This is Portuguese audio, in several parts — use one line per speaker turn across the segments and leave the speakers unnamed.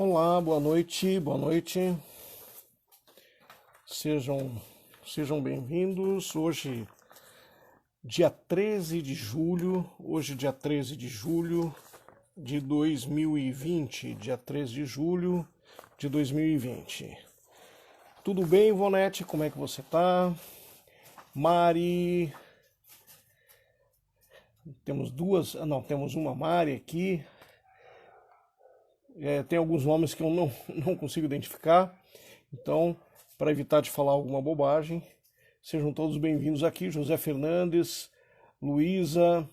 Olá, boa noite, boa noite. Sejam bem-vindos. Hoje, dia 13 de julho, de 2020, dia 13 de julho de 2020. Tudo bem, Ivonete? Como é que você tá? Mari, temos uma Mari aqui. Tem alguns nomes que eu não consigo identificar, então, para evitar de falar alguma bobagem, sejam todos bem-vindos aqui. José Fernandes, Luísa,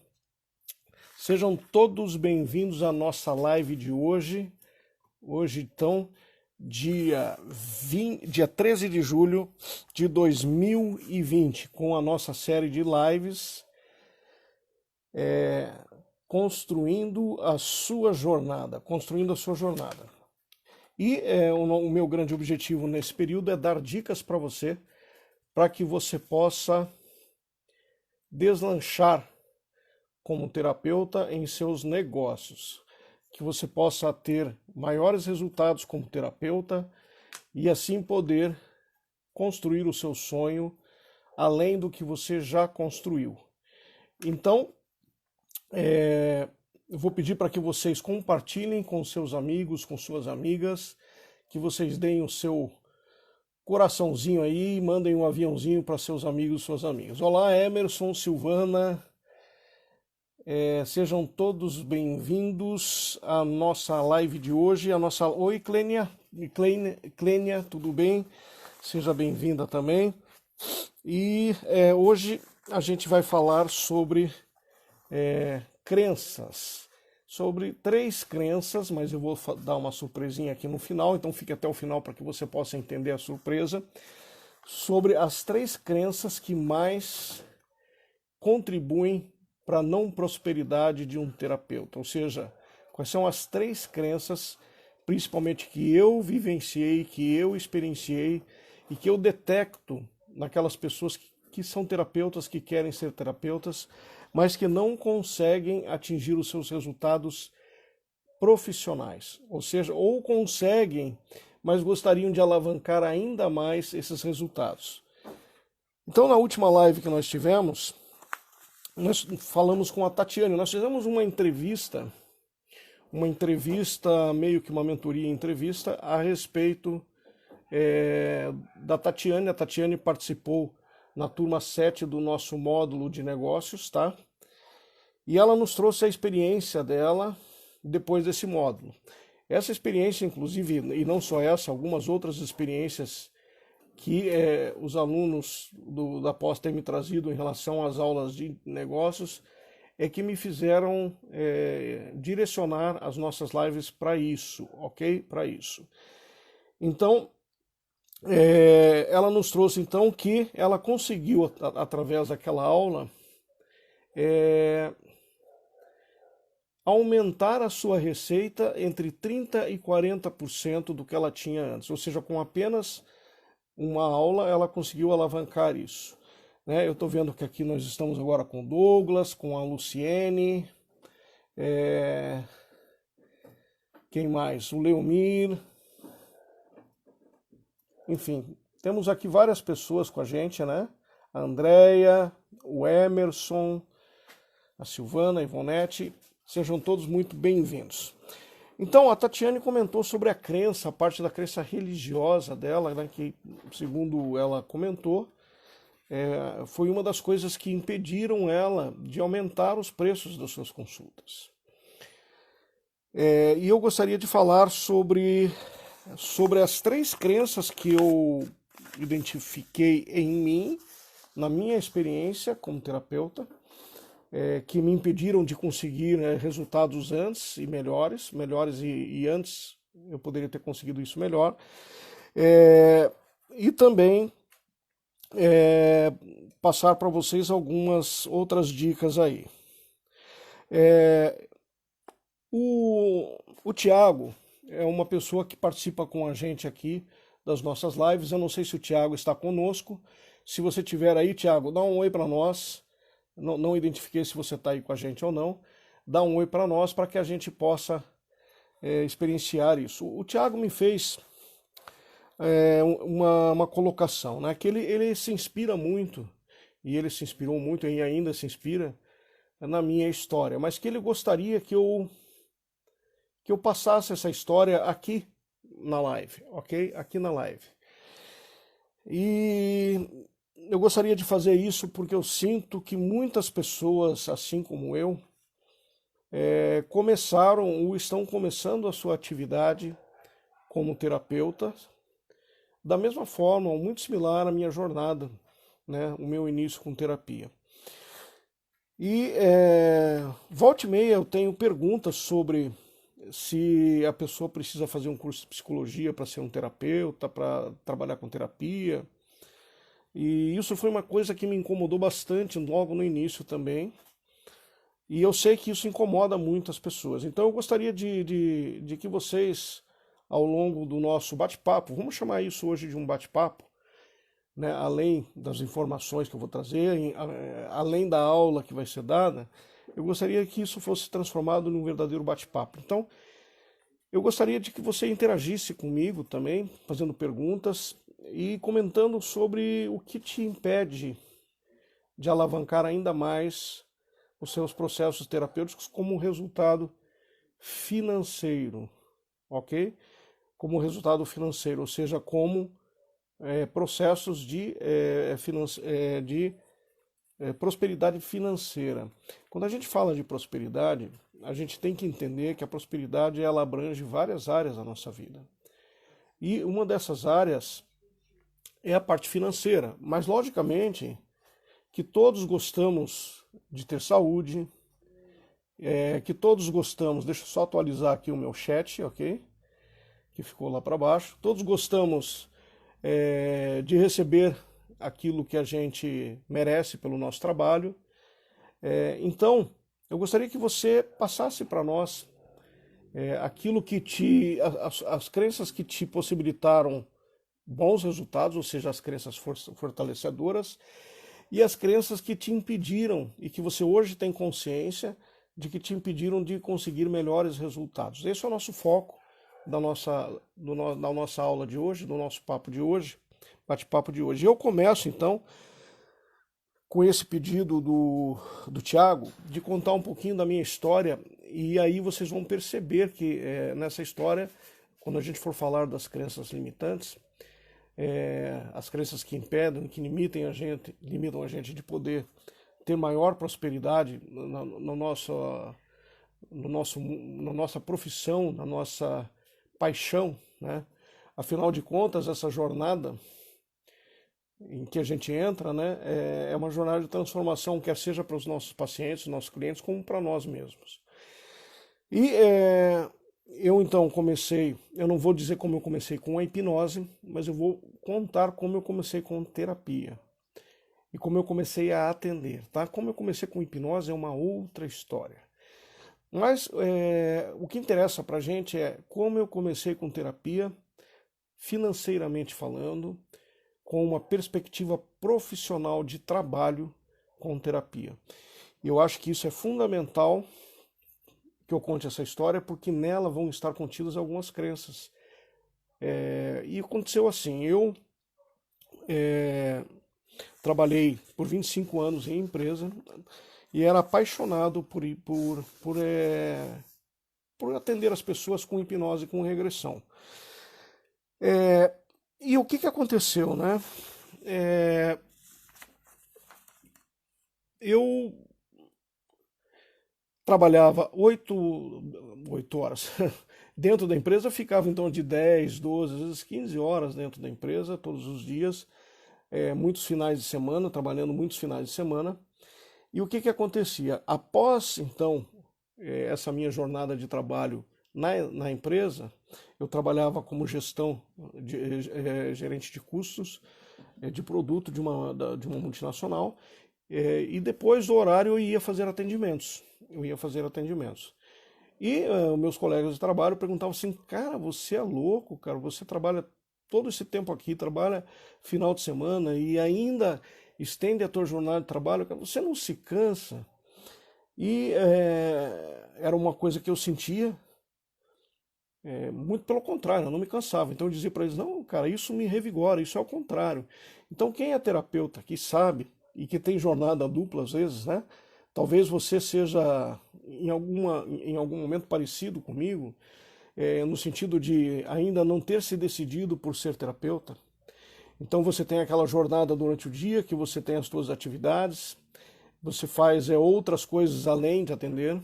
sejam todos bem-vindos à nossa live de hoje. Hoje, então, dia 13 de julho de 2020, com a nossa série de lives, construindo a sua jornada. E o meu grande objetivo nesse período é dar dicas para você, para que você possa deslanchar como terapeuta em seus negócios, que você possa ter maiores resultados como terapeuta e assim poder construir o seu sonho além do que você já construiu. Então, eu vou pedir para que vocês compartilhem com seus amigos, com suas amigas, que vocês deem o seu coraçãozinho aí, mandem um aviãozinho para seus amigos e suas amigas. Olá, Emerson, Silvana, sejam todos bem-vindos à nossa live de hoje. Oi, Clênia, tudo bem? Seja bem-vinda também. E hoje a gente vai falar sobre crenças, sobre 3 crenças, mas eu vou dar uma surpresinha aqui no final, então fique até o final para que você possa entender a surpresa, sobre as 3 crenças que mais contribuem para a não prosperidade de um terapeuta, ou seja, quais são as 3 crenças, principalmente que eu vivenciei, que eu experienciei e que eu detecto naquelas pessoas que são terapeutas, que querem ser terapeutas, mas que não conseguem atingir os seus resultados profissionais. Ou seja, ou conseguem, mas gostariam de alavancar ainda mais esses resultados. Então, na última live que nós tivemos, nós falamos com a Tatiane, nós fizemos uma entrevista, meio que uma mentoria entrevista, a respeito da Tatiane. A Tatiane participou na turma 7 do nosso módulo de negócios, tá? E ela nos trouxe a experiência dela depois desse módulo. Essa experiência, inclusive, e não só essa, algumas outras experiências que os alunos da pós têm me trazido em relação às aulas de negócios, é que me fizeram direcionar as nossas lives para isso, ok? Para isso. Então, ela nos trouxe então que ela conseguiu, através daquela aula, aumentar a sua receita entre 30% e 40% do que ela tinha antes. Ou seja, com apenas uma aula ela conseguiu alavancar isso. Eu estou vendo que aqui nós estamos agora com o Douglas, com a Luciene, quem mais? O Leomir. Enfim, temos aqui várias pessoas com a gente, né? A Andrea, o Emerson, a Silvana, a Ivonete, sejam todos muito bem-vindos. Então, a Tatiane comentou sobre a crença, a parte da crença religiosa dela, né, que, segundo ela comentou, foi uma das coisas que impediram ela de aumentar os preços das suas consultas. E eu gostaria de falar sobre as 3 crenças que eu identifiquei em mim, na minha experiência como terapeuta, que me impediram de conseguir resultados antes e melhores e antes eu poderia ter conseguido isso melhor. E também passar para vocês algumas outras dicas aí. O Tiago é uma pessoa que participa com a gente aqui das nossas lives. Eu não sei se o Tiago está conosco. Se você estiver aí, Tiago, dá um oi para nós. Não identifiquei se você está aí com a gente ou não. Dá um oi para nós para que a gente possa experienciar isso. O Tiago me fez uma colocação, né? Que ele se inspira muito, e ele se inspirou muito e ainda se inspira na minha história, mas que ele gostaria que eu passasse essa história aqui na live, ok? Aqui na live. E eu gostaria de fazer isso porque eu sinto que muitas pessoas, assim como eu, começaram ou estão começando a sua atividade como terapeuta, da mesma forma, muito similar à minha jornada, né, o meu início com terapia. E volta e meia eu tenho perguntas sobre se a pessoa precisa fazer um curso de psicologia para ser um terapeuta, para trabalhar com terapia. E isso foi uma coisa que me incomodou bastante logo no início também. E eu sei que isso incomoda muitas pessoas. Então eu gostaria de que vocês, ao longo do nosso bate-papo, vamos chamar isso hoje de um bate-papo, né, além das informações que eu vou trazer, além da aula que vai ser dada, eu gostaria que isso fosse transformado num verdadeiro bate-papo. Então, eu gostaria de que você interagisse comigo também, fazendo perguntas e comentando sobre o que te impede de alavancar ainda mais os seus processos terapêuticos como resultado financeiro, ok? Como resultado financeiro, ou seja, como processos de prosperidade financeira. Quando a gente fala de prosperidade, a gente tem que entender que a prosperidade ela abrange várias áreas da nossa vida. E uma dessas áreas é a parte financeira, mas logicamente que todos gostamos de ter saúde, que todos gostamos, deixa eu só atualizar aqui o meu chat, ok? Que ficou lá para baixo. Todos gostamos de receber aquilo que a gente merece pelo nosso trabalho. Então, eu gostaria que você passasse para nós aquilo que as crenças que te possibilitaram bons resultados, ou seja, as crenças fortalecedoras, e as crenças que te impediram, e que você hoje tem consciência de que te impediram de conseguir melhores resultados. Esse é o nosso foco da nossa aula de hoje, do nosso papo de hoje, bate-papo de hoje. Eu começo, então, com esse pedido do Tiago, de contar um pouquinho da minha história, e aí vocês vão perceber que nessa história, quando a gente for falar das crenças limitantes, as crenças que impedem, que limitam a gente de poder ter maior prosperidade na nossa profissão, na nossa paixão, né? Afinal de contas, essa jornada em que a gente entra, né, é uma jornada de transformação, quer seja para os nossos pacientes, nossos clientes, como para nós mesmos. E eu então comecei, eu não vou dizer como eu comecei com a hipnose, mas eu vou contar como eu comecei com terapia e como eu comecei a atender, tá? Como eu comecei com hipnose é uma outra história. Mas o que interessa pra gente é como eu comecei com terapia, financeiramente falando, com uma perspectiva profissional de trabalho com terapia. E eu acho que isso é fundamental que eu conte essa história, porque nela vão estar contidas algumas crenças. E aconteceu assim, eu trabalhei por 25 anos em empresa e era apaixonado por atender as pessoas com hipnose e com regressão. E o que aconteceu, né? Eu trabalhava 8 horas dentro da empresa, ficava então de 10, 12, às vezes 15 horas dentro da empresa, todos os dias, muitos finais de semana, trabalhando muitos finais de semana. E o que acontecia? Após, então, essa minha jornada de trabalho na empresa, eu trabalhava como gerente de custos de produto de uma multinacional, e depois do horário eu ia fazer atendimentos. E meus colegas de trabalho perguntavam assim, cara, você é louco, cara, você trabalha todo esse tempo aqui, trabalha final de semana e ainda estende a tua jornada de trabalho, cara, você não se cansa? E era uma coisa que eu sentia, Muito pelo contrário, eu não me cansava. Então eu dizia para eles, não, cara, isso me revigora, isso é o contrário. Então quem é terapeuta, que sabe, e que tem jornada dupla às vezes, né? Talvez você seja em algum momento parecido comigo, no sentido de ainda não ter se decidido por ser terapeuta. Então você tem aquela jornada durante o dia, que você tem as suas atividades, você faz outras coisas além de atender,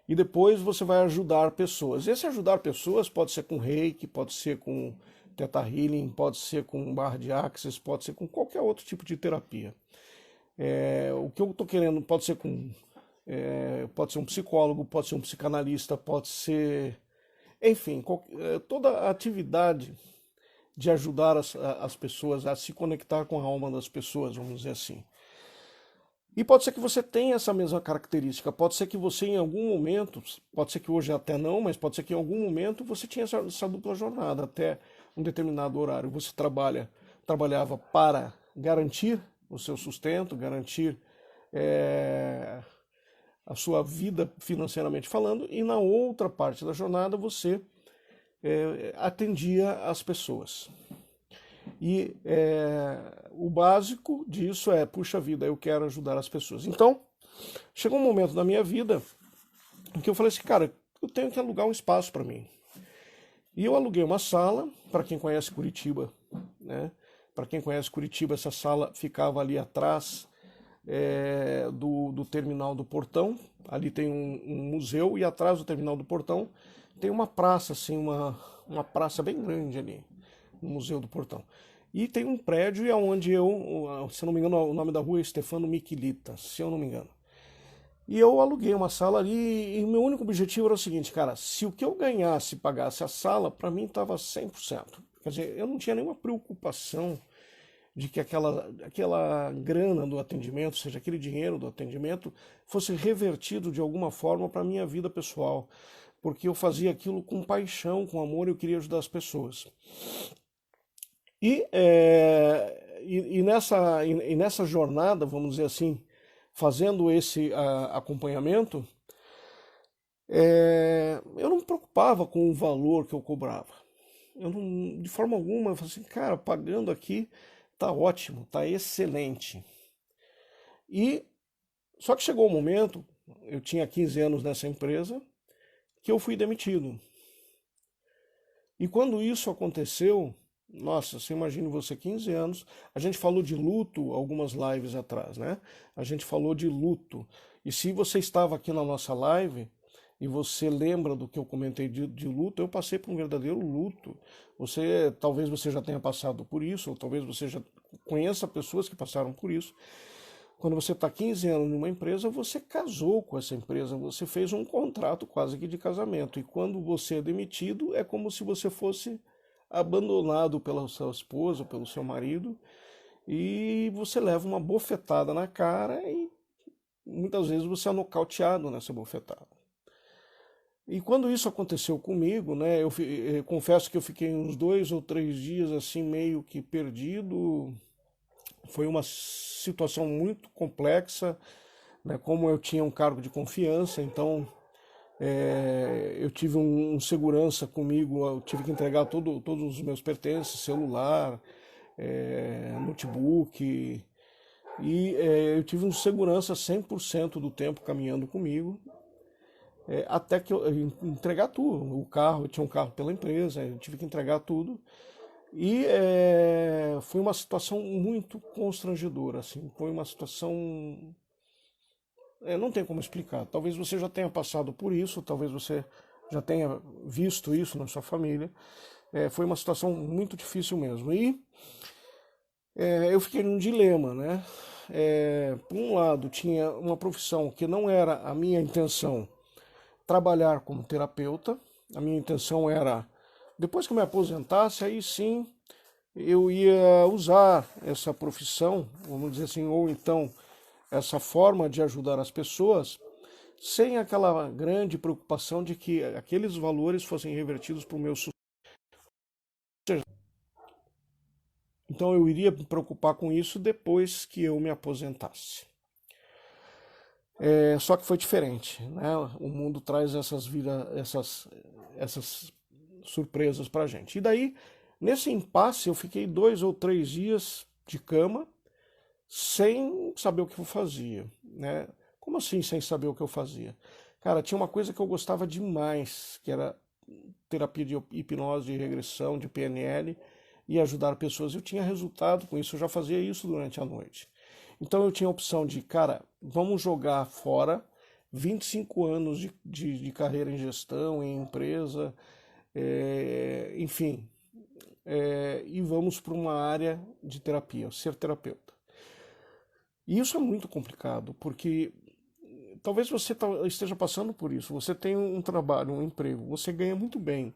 e depois você vai ajudar pessoas. Esse ajudar pessoas pode ser com reiki, pode ser com Theta Healing, pode ser com barra de Axis, pode ser com qualquer outro tipo de terapia. O que eu estou querendo pode ser pode ser um psicólogo, pode ser um psicanalista, pode ser, enfim, toda atividade de ajudar as pessoas a se conectar com a alma das pessoas, vamos dizer assim. E pode ser que você tenha essa mesma característica, pode ser que você em algum momento, pode ser que hoje até não, mas pode ser que em algum momento você tinha essa dupla jornada, até um determinado horário você trabalhava para garantir o seu sustento, garantir a sua vida financeiramente falando, e na outra parte da jornada você atendia as pessoas. E o básico disso puxa vida, eu quero ajudar as pessoas. Então, chegou um momento na minha vida em que eu falei assim, cara, eu tenho que alugar um espaço para mim. E eu aluguei uma sala, para quem conhece Curitiba, né? Para quem conhece Curitiba, essa sala ficava ali atrás do terminal do Portão. Ali tem um museu e atrás do terminal do Portão tem uma praça, assim, uma praça bem grande ali, no Museu do Portão. E tem um prédio e onde se eu não me engano, o nome da rua é Stefano Miquelita, se eu não me engano. E eu aluguei uma sala ali e o meu único objetivo era o seguinte, cara, se o que eu ganhasse pagasse a sala, para mim estava 100%. Quer dizer, eu não tinha nenhuma preocupação de que aquela grana do atendimento, ou seja, aquele dinheiro do atendimento, fosse revertido de alguma forma para a minha vida pessoal. Porque eu fazia aquilo com paixão, com amor, eu queria ajudar as pessoas. E nessa jornada, vamos dizer assim, fazendo esse acompanhamento, eu não me preocupava com o valor que eu cobrava. Eu não, de forma alguma, eu falei assim, cara, pagando aqui tá ótimo, tá excelente. Só que chegou um momento, eu tinha 15 anos nessa empresa, que eu fui demitido. E quando isso aconteceu, nossa, você imagina você 15 anos, a gente falou de luto algumas lives atrás, né? A gente falou de luto. E se você estava aqui na nossa live e você lembra do que eu comentei de luto, eu passei por um verdadeiro luto. Talvez você já tenha passado por isso, ou talvez você já conheça pessoas que passaram por isso. Quando você está 15 anos numa empresa, você casou com essa empresa, você fez um contrato quase que de casamento. E quando você é demitido, é como se você fosse abandonado pela sua esposa, pelo seu marido, e você leva uma bofetada na cara e muitas vezes você é nocauteado nessa bofetada. E quando isso aconteceu comigo, né, eu confesso que eu fiquei uns 2 ou 3 dias assim meio que perdido. Foi uma situação muito complexa, né? Como eu tinha um cargo de confiança, então eu tive um segurança comigo, eu tive que entregar todos os meus pertences, celular, notebook, e eu tive um segurança 100% do tempo caminhando comigo, até que eu entregar tudo, o carro, eu tinha um carro pela empresa, eu tive que entregar tudo, e foi uma situação muito constrangedora, assim, foi uma situação, não tem como explicar. Talvez você já tenha passado por isso, talvez você já tenha visto isso na sua família. Foi uma situação muito difícil mesmo. E eu fiquei num dilema, né? Por um lado, tinha uma profissão que não era a minha intenção trabalhar como terapeuta. A minha intenção era, depois que eu me aposentasse, aí sim eu ia usar essa profissão, vamos dizer assim, ou então essa forma de ajudar as pessoas, sem aquela grande preocupação de que aqueles valores fossem revertidos para o meu sucesso. Então eu iria me preocupar com isso depois que eu me aposentasse. Só que foi diferente, né? O mundo traz essas surpresas para a gente. E daí, nesse impasse, eu fiquei 2 ou 3 dias de cama, sem saber o que eu fazia, né? Como assim sem saber o que eu fazia? Cara, tinha uma coisa que eu gostava demais, que era terapia de hipnose, de regressão, de PNL, e ajudar pessoas. Eu tinha resultado com isso, eu já fazia isso durante a noite. Então eu tinha a opção de, cara, vamos jogar fora 25 anos de carreira em gestão, em empresa, enfim, e vamos para uma área de terapia, ser terapeuta. E isso é muito complicado, porque talvez você esteja passando por isso. Você tem um trabalho, um emprego, você ganha muito bem.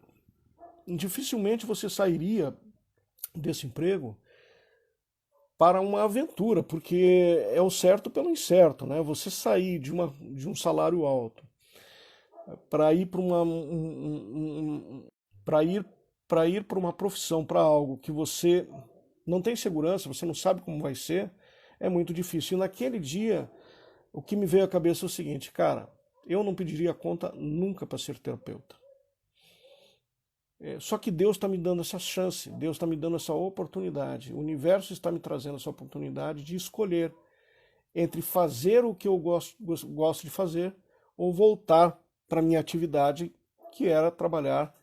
Dificilmente você sairia desse emprego para uma aventura, porque é o certo pelo incerto, né? Você sair de um salário alto para ir para para ir para uma profissão, para algo que você não tem segurança, você não sabe como vai ser, é muito difícil. E naquele dia, o que me veio à cabeça é o seguinte, cara, eu não pediria conta nunca para ser terapeuta. Só que Deus está me dando essa chance, Deus está me dando essa oportunidade, o universo está me trazendo essa oportunidade de escolher entre fazer o que eu gosto de fazer ou voltar para a minha atividade, que era trabalhar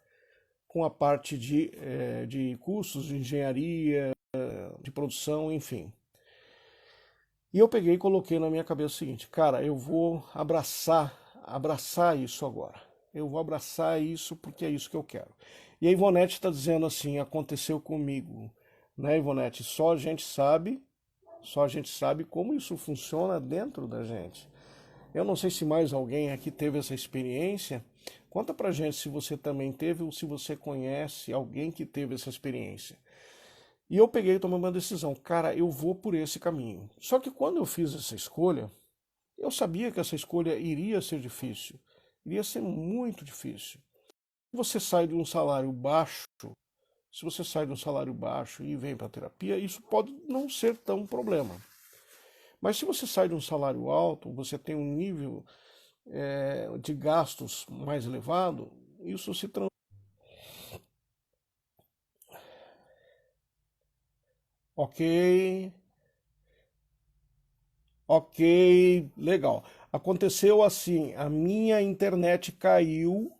com a parte de cursos, de engenharia, de produção, enfim. E eu peguei e coloquei na minha cabeça o seguinte, cara, eu vou abraçar isso agora. Eu vou abraçar isso porque é isso que eu quero. E a Ivonete está dizendo assim, aconteceu comigo, né, Ivonete? Só a gente sabe como isso funciona dentro da gente. Eu não sei se mais alguém aqui teve essa experiência. Conta pra gente se você também teve ou se você conhece alguém que teve essa experiência. E eu peguei e tomei uma decisão. Cara, eu vou por esse caminho. Só que quando eu fiz essa escolha, eu sabia que essa escolha iria ser difícil. Iria ser muito difícil. Você sai de um salário baixo, se você sai de um salário baixo e vem para a terapia, isso pode não ser tão problema. Mas se você sai de um salário alto, você tem um nível de gastos mais elevado, isso se transforma. Ok, ok, legal. Aconteceu assim, a minha internet caiu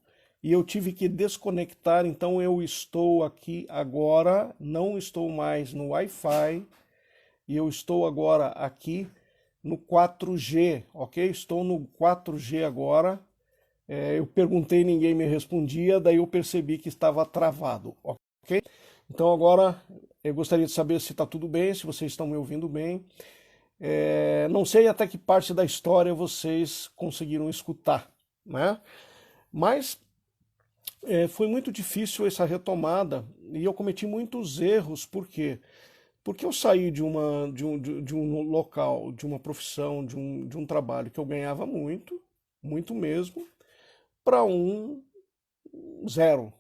e eu tive que desconectar, então eu estou aqui agora, não estou mais no Wi-Fi, e eu estou agora aqui no 4G, ok? Estou no 4G agora. Eu perguntei, ninguém me respondia, daí eu percebi que estava travado, ok? Então agora eu gostaria de saber se está tudo bem, se vocês estão me ouvindo bem. Não sei até que parte da história vocês conseguiram escutar, né? Mas foi muito difícil essa retomada e eu cometi muitos erros, por quê? Porque eu saí de um local, de uma profissão, de um trabalho que eu ganhava muito, muito mesmo, para um zero.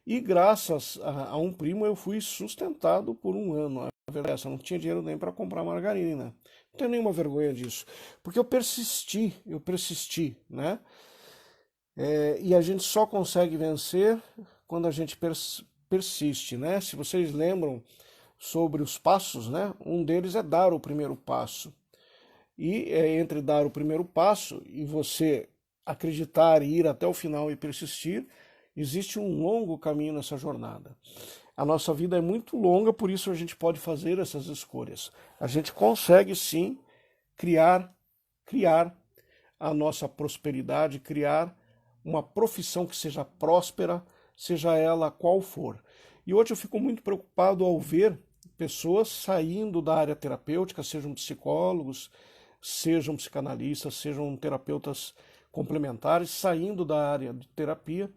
E graças a um primo eu fui sustentado por um ano. A verdade é essa, eu não tinha dinheiro nem para comprar margarina. Não tenho nenhuma vergonha disso. Porque eu persisti, né? E a gente só consegue vencer quando a gente persiste, né? Se vocês lembram sobre os passos, né? Um deles é dar o primeiro passo. E entre dar o primeiro passo e você acreditar e ir até o final e persistir, existe um longo caminho nessa jornada. A nossa vida é muito longa, por isso a gente pode fazer essas escolhas. A gente consegue sim criar a nossa prosperidade, criar uma profissão que seja próspera, seja ela qual for. E hoje eu fico muito preocupado ao ver pessoas saindo da área terapêutica, sejam psicólogos, sejam psicanalistas, sejam terapeutas complementares, saindo da área de terapia,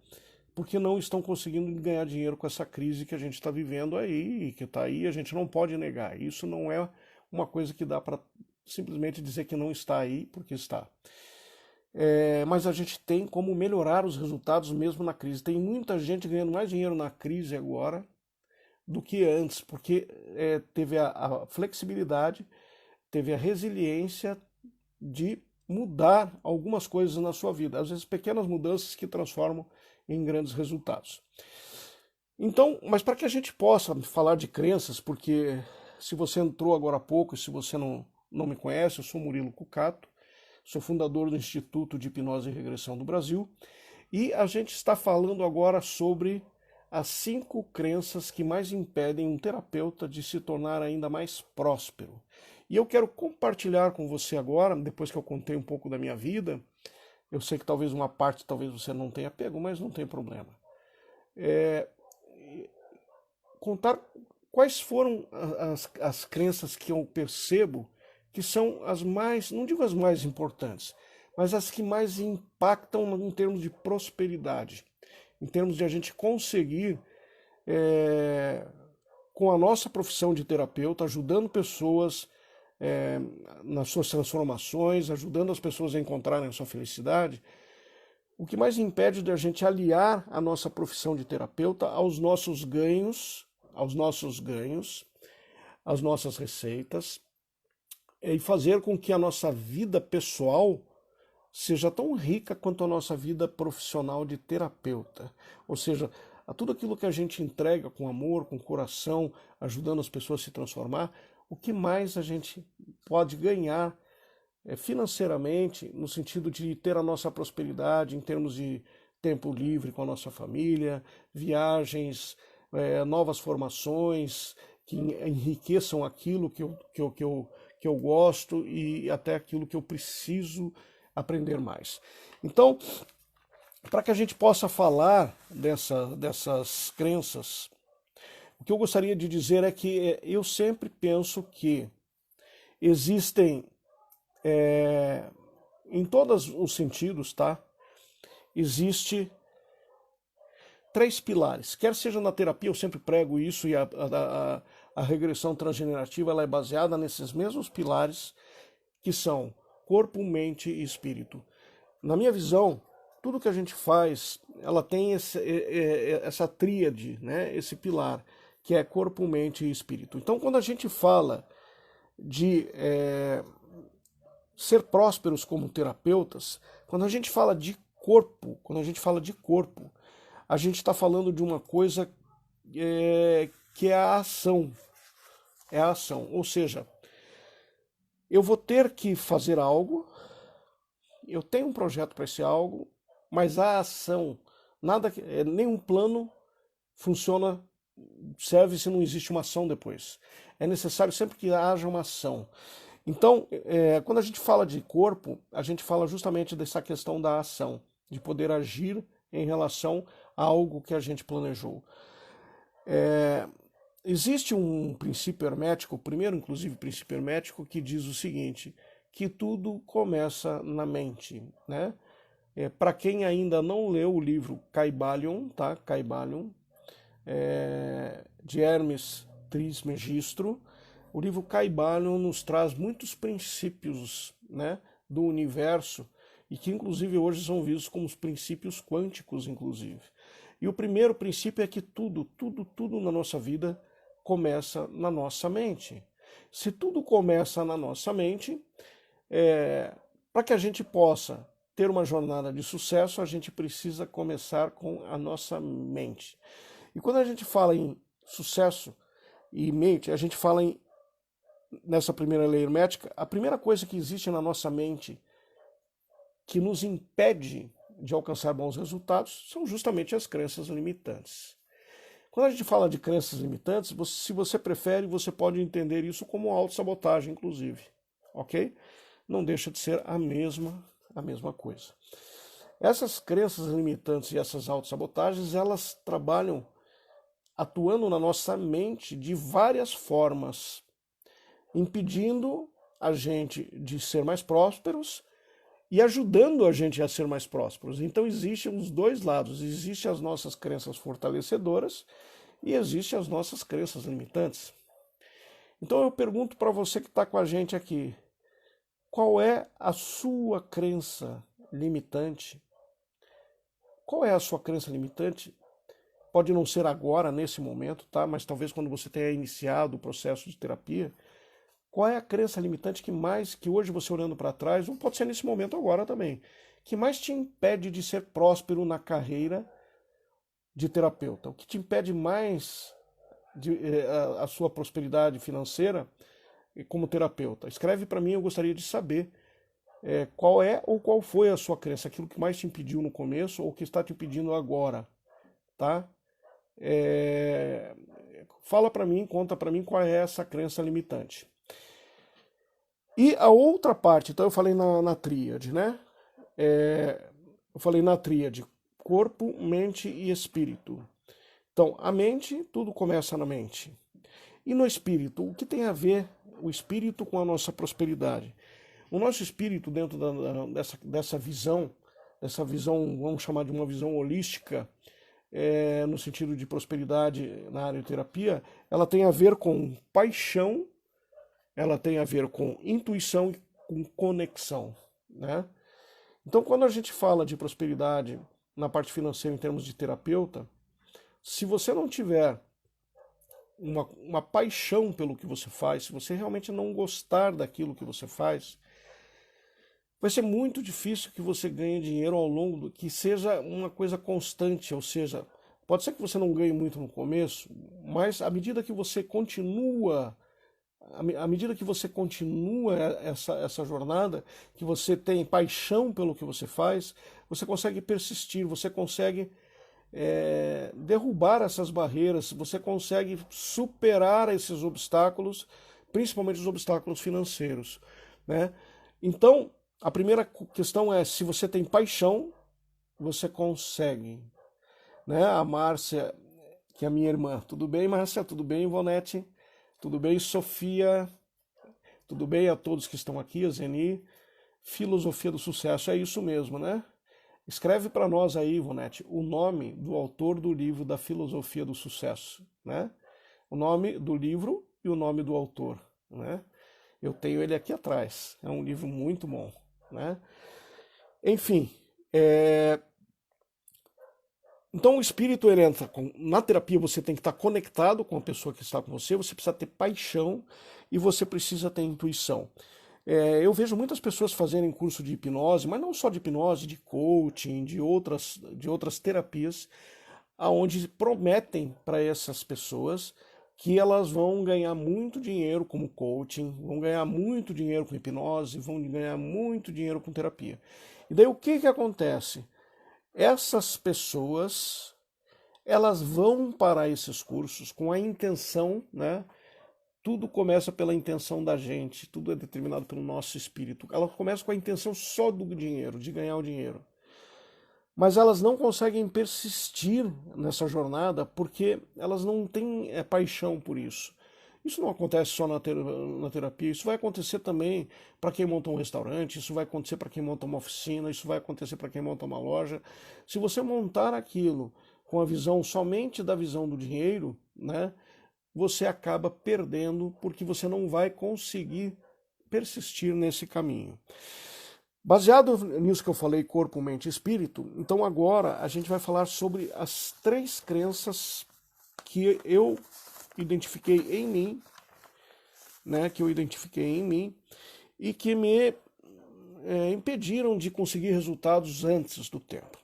porque não estão conseguindo ganhar dinheiro com essa crise que a gente está vivendo aí, que está aí, a gente não pode negar. Isso não é uma coisa que dá para simplesmente dizer que não está aí, porque está. Mas a gente tem como melhorar os resultados mesmo na crise. Tem muita gente ganhando mais dinheiro na crise agora do que antes, porque teve a flexibilidade, teve a resiliência de mudar algumas coisas na sua vida, às vezes pequenas mudanças que transformam em grandes resultados. Então, mas para que a gente possa falar de crenças, porque se você entrou agora há pouco e se você não me conhece, eu sou Murilo Cucato, sou fundador do Instituto de Hipnose e Regressão do Brasil, e a gente está falando agora sobre as 5 crenças que mais impedem um terapeuta de se tornar ainda mais próspero. E eu quero compartilhar com você agora, depois que eu contei um pouco da minha vida, eu sei que talvez uma parte talvez você não tenha pego, mas não tem problema. Contar quais foram as crenças que eu percebo que são as mais, não digo as mais importantes, mas as que mais impactam em termos de prosperidade, em termos de a gente conseguir, com a nossa profissão de terapeuta, ajudando pessoas nas suas transformações, ajudando as pessoas a encontrarem a sua felicidade, o que mais impede de a gente aliar a nossa profissão de terapeuta aos nossos ganhos, às nossas receitas, e fazer com que a nossa vida pessoal seja tão rica quanto a nossa vida profissional de terapeuta. Ou seja, a tudo aquilo que a gente entrega com amor, com coração, ajudando as pessoas a se transformar, o que mais a gente pode ganhar financeiramente, no sentido de ter a nossa prosperidade em termos de tempo livre com a nossa família, viagens, novas formações que enriqueçam aquilo que eu gosto e até aquilo que eu preciso aprender mais. Então, para que a gente possa falar dessas crenças, o que eu gostaria de dizer é que eu sempre penso que existem, em todos os sentidos, tá? Existe 3 pilares. Quer seja na terapia, eu sempre prego isso, e a regressão transgenerativa ela é baseada nesses mesmos pilares, que são corpo, mente e espírito. Na minha visão, tudo que a gente faz, ela tem essa tríade, né? Esse pilar, que é corpo, mente e espírito. Então, quando a gente fala de ser prósperos como terapeutas, quando a gente fala de corpo, a gente está falando de uma coisa que é a ação. É a ação. Ou seja, eu vou ter que fazer algo, eu tenho um projeto para esse algo, mas a ação, nenhum plano funciona, serve se não existe uma ação depois. É necessário sempre que haja uma ação. Então, quando a gente fala de corpo, a gente fala justamente dessa questão da ação, de poder agir em relação a algo que a gente planejou. Existe um princípio hermético, o primeiro, inclusive, princípio hermético, que diz o seguinte, que tudo começa na mente, né? Para quem ainda não leu o livro Kybalion, tá? Kybalion, de Hermes Trismegisto, o livro Kybalion nos traz muitos princípios, né, do universo, e que inclusive hoje são vistos como os princípios quânticos, inclusive. E o primeiro princípio é que tudo na nossa vida começa na nossa mente. Se tudo começa na nossa mente, para que a gente possa ter uma jornada de sucesso, a gente precisa começar com a nossa mente. E quando a gente fala em sucesso e mente, a gente fala nessa primeira lei hermética, a primeira coisa que existe na nossa mente que nos impede de alcançar bons resultados são justamente as crenças limitantes. Quando a gente fala de crenças limitantes, se você prefere, você pode entender isso como autossabotagem, inclusive, ok? Não deixa de ser a mesma coisa. Essas crenças limitantes e essas autossabotagens, elas trabalham atuando na nossa mente de várias formas, impedindo a gente de ser mais prósperos e ajudando a gente a ser mais prósperos. Então existem os dois lados, existem as nossas crenças fortalecedoras e existem as nossas crenças limitantes. Então eu pergunto para você que está com a gente aqui, qual é a sua crença limitante? Qual é a sua crença limitante? Pode não ser agora, nesse momento, tá? Mas talvez quando você tenha iniciado o processo de terapia, Qual é a crença limitante que hoje você olhando para trás, ou pode ser nesse momento agora também, que mais te impede de ser próspero na carreira de terapeuta? O que te impede mais a sua prosperidade financeira como terapeuta? Escreve para mim, eu gostaria de saber qual é ou qual foi a sua crença, aquilo que mais te impediu no começo ou que está te impedindo agora, tá? Fala para mim, conta para mim qual é essa crença limitante. E a outra parte, então eu falei na tríade, né? Eu falei na tríade, corpo, mente e espírito. Então, a mente, tudo começa na mente. E no espírito, o que tem a ver o espírito com a nossa prosperidade? O nosso espírito, dentro dessa visão, vamos chamar de uma visão holística, no sentido de prosperidade na área de terapia, ela tem a ver com paixão, ela tem a ver com intuição e com conexão, né? Então, quando a gente fala de prosperidade na parte financeira em termos de terapeuta, se você não tiver uma paixão pelo que você faz, se você realmente não gostar daquilo que você faz, vai ser muito difícil que você ganhe dinheiro ao longo que seja uma coisa constante, ou seja, pode ser que você não ganhe muito no começo, mas à medida que você continua essa jornada, que você tem paixão pelo que você faz, você consegue persistir, você consegue derrubar essas barreiras, você consegue superar esses obstáculos, principalmente os obstáculos financeiros, né? Então, a primeira questão é, se você tem paixão, você consegue, né? A Márcia, que é a minha irmã, tudo bem, Márcia? Tudo bem, Ivonete? Tudo bem, Sofia? Tudo bem a todos que estão aqui, a Zeni? Filosofia do Sucesso, é isso mesmo, né? Escreve para nós aí, Ivonete, o nome do autor do livro da Filosofia do Sucesso, né? O nome do livro e o nome do autor, né? Eu tenho ele aqui atrás, é um livro muito bom, né? Enfim, então o espírito ele entra na terapia, você tem que estar conectado com a pessoa que está com você, você precisa ter paixão e você precisa ter intuição. Eu vejo muitas pessoas fazerem curso de hipnose, mas não só de hipnose, de coaching, de outras terapias, aonde prometem para essas pessoas que elas vão ganhar muito dinheiro como coaching, vão ganhar muito dinheiro com hipnose, vão ganhar muito dinheiro com terapia. E daí o que acontece? Essas pessoas, elas vão para esses cursos com a intenção, né? Tudo começa pela intenção da gente, tudo é determinado pelo nosso espírito. Ela começa com a intenção só do dinheiro, de ganhar o dinheiro. Mas elas não conseguem persistir nessa jornada porque elas não têm paixão por isso. Isso não acontece só na terapia, isso vai acontecer também para quem monta um restaurante, isso vai acontecer para quem monta uma oficina, isso vai acontecer para quem monta uma loja. Se você montar aquilo com a visão somente da visão do dinheiro, né, você acaba perdendo porque você não vai conseguir persistir nesse caminho. Baseado nisso que eu falei, corpo, mente e espírito, então agora a gente vai falar sobre as 3 crenças que eu identifiquei em mim, né, e que me impediram de conseguir resultados antes do tempo.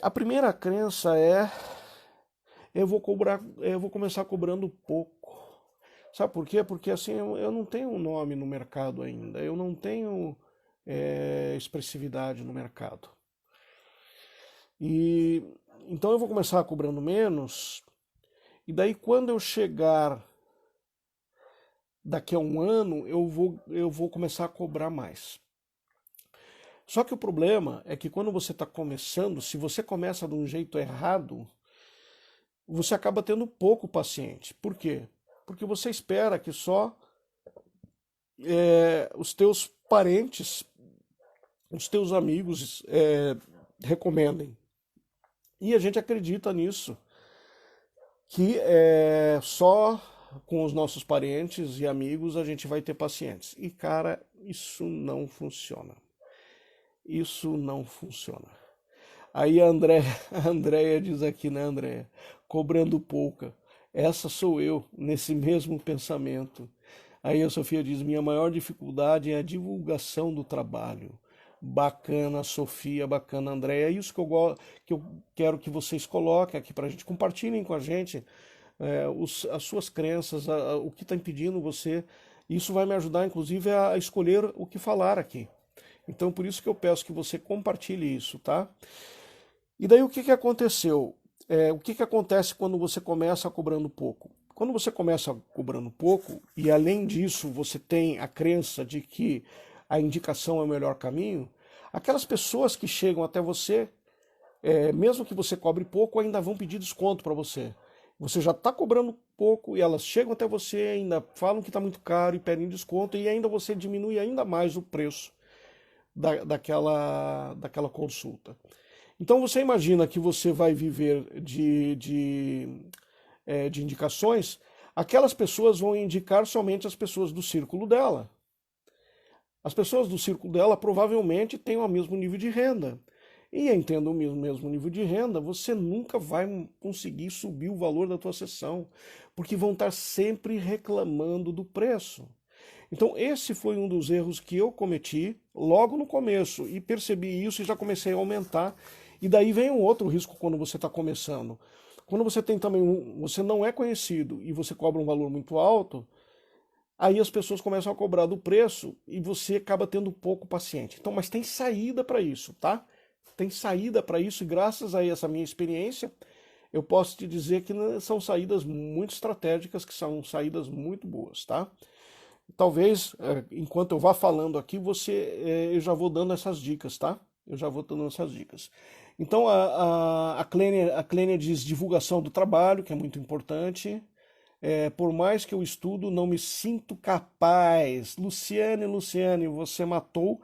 A primeira crença eu vou começar cobrando pouco. Sabe por quê? Porque assim eu não tenho um nome no mercado ainda, eu não tenho expressividade no mercado. E então eu vou começar cobrando menos, e daí quando eu chegar daqui a um ano, eu vou começar a cobrar mais. Só que o problema é que quando você está começando, se você começa de um jeito errado, você acaba tendo pouco paciente. Por quê? Porque você espera que só os teus parentes, os teus amigos recomendem. E a gente acredita nisso, que só com os nossos parentes e amigos a gente vai ter pacientes. E, cara, isso não funciona. Isso não funciona. Aí a Andréia diz aqui, né, Andréia? Cobrando pouca. Essa sou eu, nesse mesmo pensamento. Aí a Sofia diz: minha maior dificuldade é a divulgação do trabalho. Bacana, Sofia, bacana, Andréia. É isso que eu quero que vocês coloquem aqui para a gente, compartilhem com a gente as suas crenças, o que está impedindo você. Isso vai me ajudar, inclusive, a escolher o que falar aqui. Então, por isso que eu peço que você compartilhe isso, tá? E daí o que aconteceu? O que acontece quando você começa cobrando pouco? Quando você começa cobrando pouco, e além disso você tem a crença de que a indicação é o melhor caminho, aquelas pessoas que chegam até você, mesmo que você cobre pouco, ainda vão pedir desconto para você. Você já está cobrando pouco e elas chegam até você, ainda falam que está muito caro e pedem desconto, e ainda você diminui ainda mais o preço daquela consulta. Então você imagina que você vai viver de indicações, aquelas pessoas vão indicar somente as pessoas do círculo dela. As pessoas do círculo dela provavelmente têm o mesmo nível de renda. E entendo o mesmo nível de renda, você nunca vai conseguir subir o valor da tua sessão, porque vão estar sempre reclamando do preço. Então esse foi um dos erros que eu cometi logo no começo, e percebi isso e já comecei a aumentar. E daí vem um outro risco quando você está começando. Quando você tem também você não é conhecido e você cobra um valor muito alto, aí as pessoas começam a cobrar do preço e você acaba tendo pouco paciente. Então, mas tem saída para isso, tá? Tem saída para isso, e graças a essa minha experiência, eu posso te dizer que são saídas muito estratégicas, que são saídas muito boas, tá? Talvez, enquanto eu vá falando aqui, eu já vou dando essas dicas, tá? Eu já vou dando essas dicas. Então, a Clênia diz divulgação do trabalho, que é muito importante. Por mais que eu estudo, não me sinto capaz. Luciane, você matou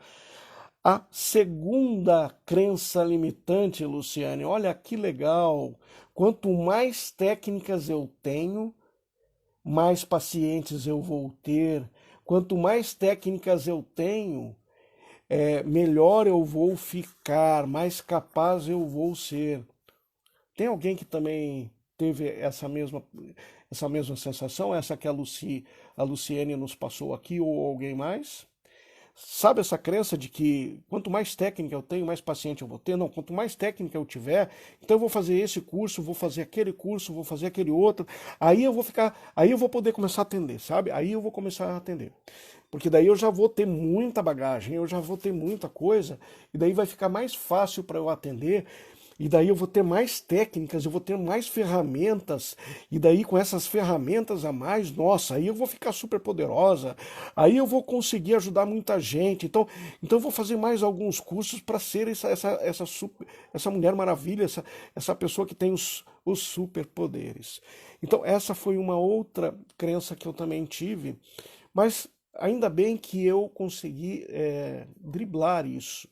a segunda crença limitante, Luciane. Olha que legal. Quanto mais técnicas eu tenho, mais pacientes eu vou ter. Quanto mais técnicas eu tenho, melhor eu vou ficar, mais capaz eu vou ser. Tem alguém que também teve essa mesma sensação, essa que a Luciene nos passou aqui, ou alguém mais? Sabe essa crença de que quanto mais técnica eu tenho, mais paciente eu vou ter? Não, quanto mais técnica eu tiver, então eu vou fazer esse curso, vou fazer aquele curso, vou fazer aquele outro, aí eu vou poder começar a atender, sabe? Aí eu vou começar a atender. Porque daí eu já vou ter muita bagagem, eu já vou ter muita coisa, e daí vai ficar mais fácil para eu atender. E daí eu vou ter mais técnicas, eu vou ter mais ferramentas, e daí com essas ferramentas a mais, nossa, aí eu vou ficar super poderosa, aí eu vou conseguir ajudar muita gente. Então eu vou fazer mais alguns cursos para ser essa Mulher Maravilha, essa pessoa que tem os superpoderes. Então essa foi uma outra crença que eu também tive, mas ainda bem que eu consegui driblar isso.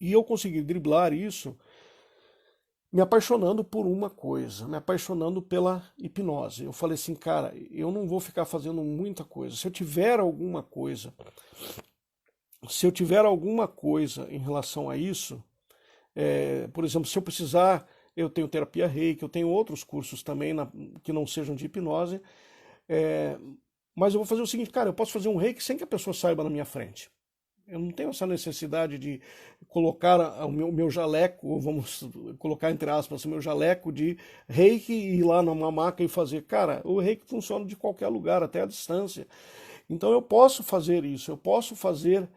E eu consegui driblar isso me apaixonando por uma coisa, me apaixonando pela hipnose. Eu falei assim, cara, eu não vou ficar fazendo muita coisa. Se eu tiver alguma coisa em relação a isso, por exemplo, se eu precisar, eu tenho terapia Reiki, eu tenho outros cursos também que não sejam de hipnose, é, mas eu vou fazer o seguinte, cara, eu posso fazer um Reiki sem que a pessoa saiba na minha frente. Eu não tenho essa necessidade de colocar o meu jaleco, vamos colocar entre aspas, o meu jaleco de reiki e ir lá numa maca e fazer. Cara, o reiki funciona de qualquer lugar, até à distância. Então eu posso fazer isso, eu posso fazer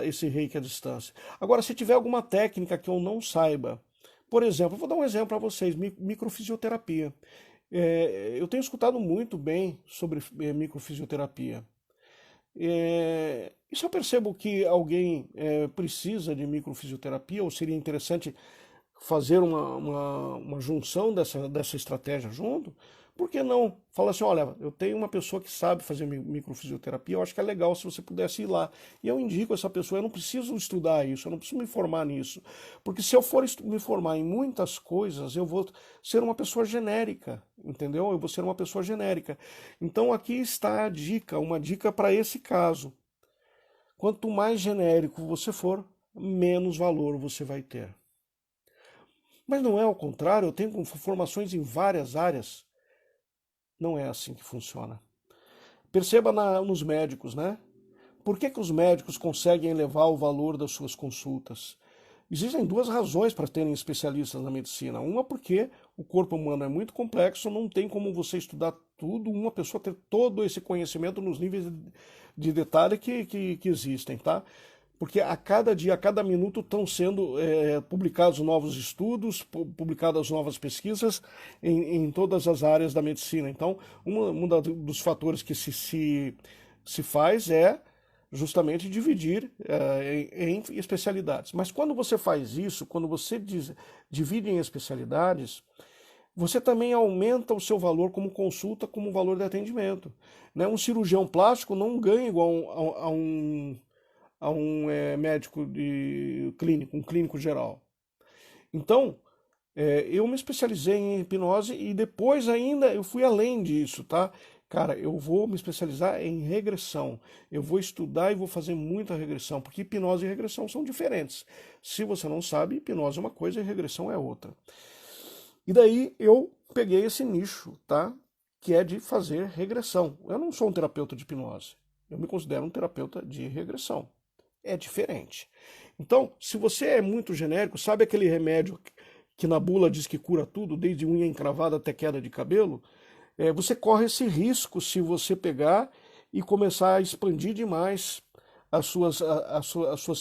esse reiki à distância. Agora, se tiver alguma técnica que eu não saiba, por exemplo, eu vou dar um exemplo para vocês, microfisioterapia. Eu tenho escutado muito bem sobre microfisioterapia. E se eu percebo que alguém precisa de microfisioterapia, ou seria interessante fazer uma junção dessa estratégia junto, por que não falar assim, olha, eu tenho uma pessoa que sabe fazer microfisioterapia, eu acho que é legal se você pudesse ir lá. E eu indico essa pessoa, eu não preciso estudar isso, eu não preciso me formar nisso. Porque se eu for me formar em muitas coisas, eu vou ser uma pessoa genérica, entendeu? Eu vou ser uma pessoa genérica. Então aqui está a dica, uma dica para esse caso. Quanto mais genérico você for, menos valor você vai ter. Mas não é ao contrário, eu tenho formações em várias áreas. Não é assim que funciona. Perceba nos médicos, né? Por que os médicos conseguem elevar o valor das suas consultas? Existem duas razões para terem especialistas na medicina. Uma porque o corpo humano é muito complexo, não tem como você estudar tudo, uma pessoa ter todo esse conhecimento nos níveis de detalhe que existem, tá? Porque a cada dia, a cada minuto estão sendo publicados novos estudos, publicadas novas pesquisas em todas as áreas da medicina. Então, um dos fatores que se faz é justamente dividir em especialidades. Mas quando você faz isso, quando você divide em especialidades, você também aumenta o seu valor como consulta, como valor de atendimento. Né? Um cirurgião plástico não ganha igual a um médico clínico, um clínico geral. Então, eu me especializei em hipnose e depois ainda eu fui além disso, tá? Cara, eu vou me especializar em regressão. Eu vou estudar e vou fazer muita regressão, porque hipnose e regressão são diferentes. Se você não sabe, hipnose é uma coisa e regressão é outra. E daí eu peguei esse nicho, tá? Que é de fazer regressão. Eu não sou um terapeuta de hipnose. Eu me considero um terapeuta de regressão. É diferente. Então, se você é muito genérico, sabe aquele remédio que na bula diz que cura tudo, desde unha encravada até queda de cabelo? Você corre esse risco se você pegar e começar a expandir demais as suas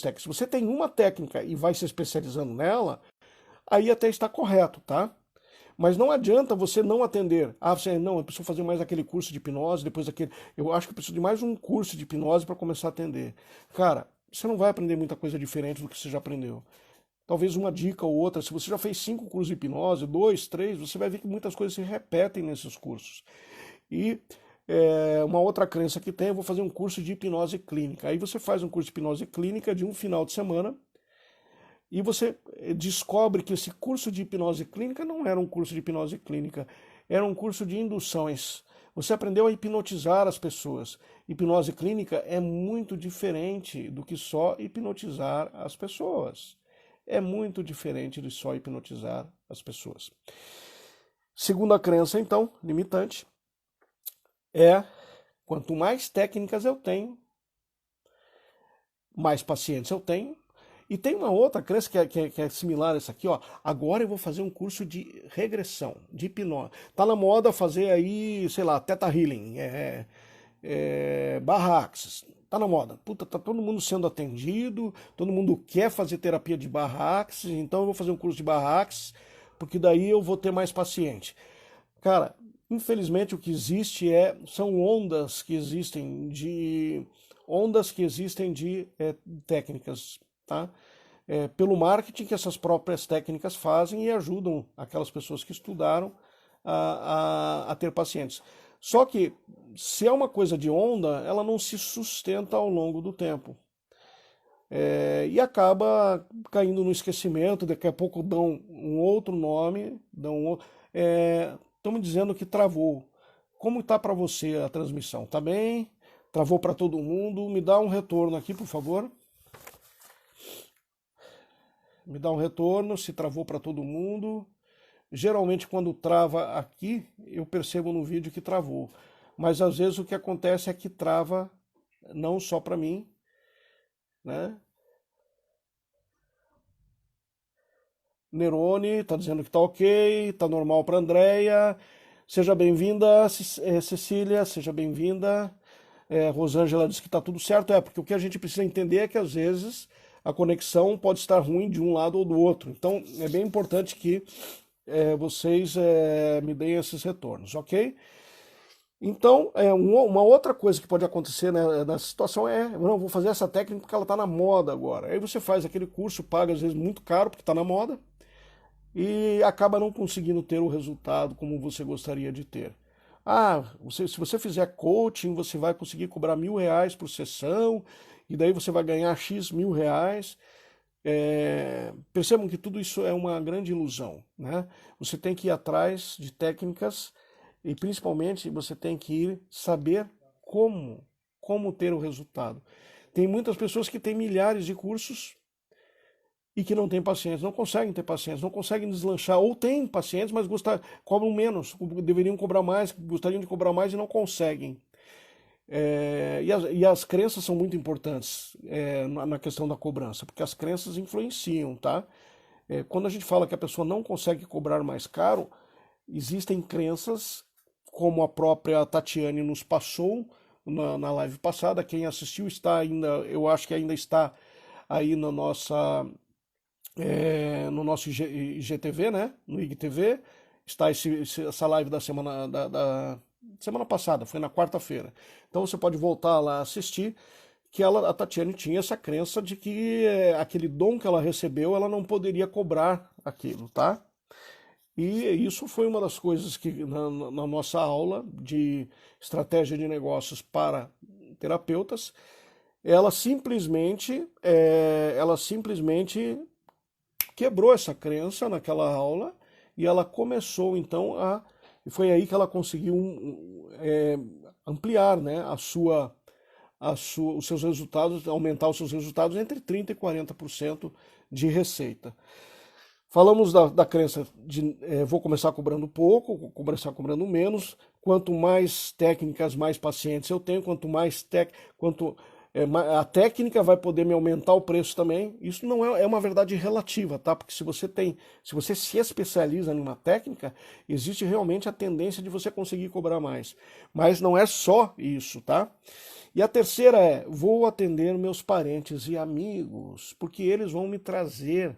técnicas. Se você tem uma técnica e vai se especializando nela, aí até está correto, tá? Mas não adianta você não atender. Ah, você não, eu preciso fazer mais aquele curso de hipnose, depois aquele. Eu acho que eu preciso de mais um curso de hipnose para começar a atender. Cara, você não vai aprender muita coisa diferente do que você já aprendeu. Talvez uma dica ou outra, se você já fez 5 cursos de hipnose, 2, 3, você vai ver que muitas coisas se repetem nesses cursos. E uma outra crença que tem, eu vou fazer um curso de hipnose clínica. Aí você faz um curso de hipnose clínica de um final de semana e você descobre que esse curso de hipnose clínica não era um curso de hipnose clínica, era um curso de induções. Você aprendeu a hipnotizar as pessoas. Hipnose clínica é muito diferente do que só hipnotizar as pessoas. É muito diferente de só hipnotizar as pessoas. Segunda crença, então, limitante, quanto mais técnicas eu tenho, mais pacientes eu tenho. E tem uma outra crença que é similar a essa aqui, ó. Agora eu vou fazer um curso de regressão, de hipnose. Tá na moda fazer aí, sei lá, Theta Healing, Barra Axis. Tá na moda. Puta, tá todo mundo sendo atendido, todo mundo quer fazer terapia de Barra Axis, então eu vou fazer um curso de Barra Axis, porque daí eu vou ter mais paciente. Cara, infelizmente o que existe são ondas que existem de técnicas, tá? Pelo marketing que essas próprias técnicas fazem e ajudam aquelas pessoas que estudaram a ter pacientes. Só que, se é uma coisa de onda, ela não se sustenta ao longo do tempo. E acaba caindo no esquecimento, daqui a pouco dão um outro nome, estão me dizendo que travou. Como está para você a transmissão? Tá bem? Travou para todo mundo? Me dá um retorno aqui, por favor. Me dá um retorno se travou para todo mundo. Geralmente quando trava aqui, eu percebo no vídeo que travou. Mas às vezes o que acontece é que trava não só para mim, né? Nerone está dizendo que está ok, está normal para Andréia. Seja bem-vinda, Cecília, seja bem-vinda. Rosângela diz que está tudo certo. Porque o que a gente precisa entender é que às vezes a conexão pode estar ruim de um lado ou do outro. Então é bem importante que vocês me deem esses retornos, ok? Então, uma outra coisa que pode acontecer, né, nessa situação não, vou fazer essa técnica porque ela está na moda agora. Aí você faz aquele curso, paga às vezes muito caro porque está na moda, e acaba não conseguindo ter o resultado como você gostaria de ter. Se você fizer coaching, você vai conseguir cobrar R$ 1.000 por sessão, e daí você vai ganhar X mil reais. Percebam que tudo isso é uma grande ilusão, né? Você tem que ir atrás de técnicas e principalmente você tem que saber como ter o resultado. Tem muitas pessoas que têm milhares de cursos e que não têm pacientes, não conseguem ter pacientes, não conseguem deslanchar, ou têm pacientes, mas cobram menos, deveriam cobrar mais, gostariam de cobrar mais e não conseguem. E as crenças são muito importantes na questão da cobrança, porque as crenças influenciam, tá? Quando a gente fala que a pessoa não consegue cobrar mais caro, existem crenças, como a própria Tatiane nos passou na live passada. Quem assistiu está ainda, eu acho que ainda está aí no nosso IGTV, né? No IGTV. Está essa live da semana passada, foi na quarta-feira. Então você pode voltar lá assistir, que a Tatiane tinha essa crença de que aquele dom que ela recebeu, ela não poderia cobrar aquilo, tá? E isso foi uma das coisas que na nossa aula de estratégia de negócios para terapeutas, ela simplesmente quebrou essa crença naquela aula e ela começou então e foi aí que ela conseguiu ampliar, né, os seus resultados, aumentar os seus resultados entre 30% e 40% de receita. Falamos da crença de vou começar cobrando pouco, vou começar cobrando menos. Quanto mais técnicas, mais pacientes eu tenho, a técnica vai poder me aumentar o preço também. Isso não é uma verdade relativa, tá? Porque se você se especializa em uma técnica, existe realmente a tendência de você conseguir cobrar mais. Mas não é só isso, tá? E a terceira vou atender meus parentes e amigos, porque eles vão me trazer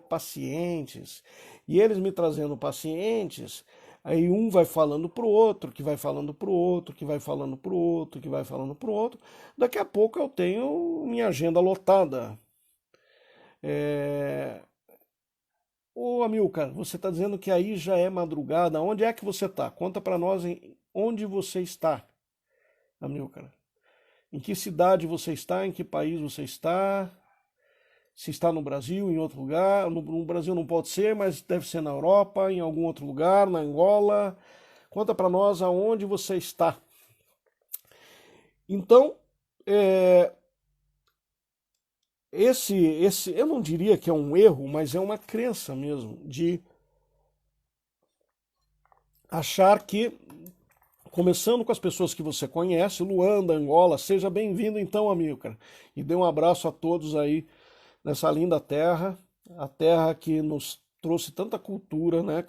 pacientes. E eles me trazendo pacientes, aí um vai falando pro outro, que vai falando pro outro, que vai falando pro outro, que vai falando pro outro. Daqui a pouco eu tenho minha agenda lotada. Ô Amilcar, você está dizendo que aí já é madrugada. Onde é que você está? Conta para nós onde você está, Amilcar. Em que cidade você está? Em que país você está? Se está no Brasil, em outro lugar. No Brasil não pode ser, mas deve ser na Europa, em algum outro lugar, na Angola. Conta para nós aonde você está. Então, eu não diria que é um erro, mas é uma crença mesmo, de achar que, começando com as pessoas que você conhece, Luanda, Angola, seja bem-vindo então, Amilcar. E dê um abraço a todos aí nessa linda terra, a terra que nos trouxe tanta cultura, né,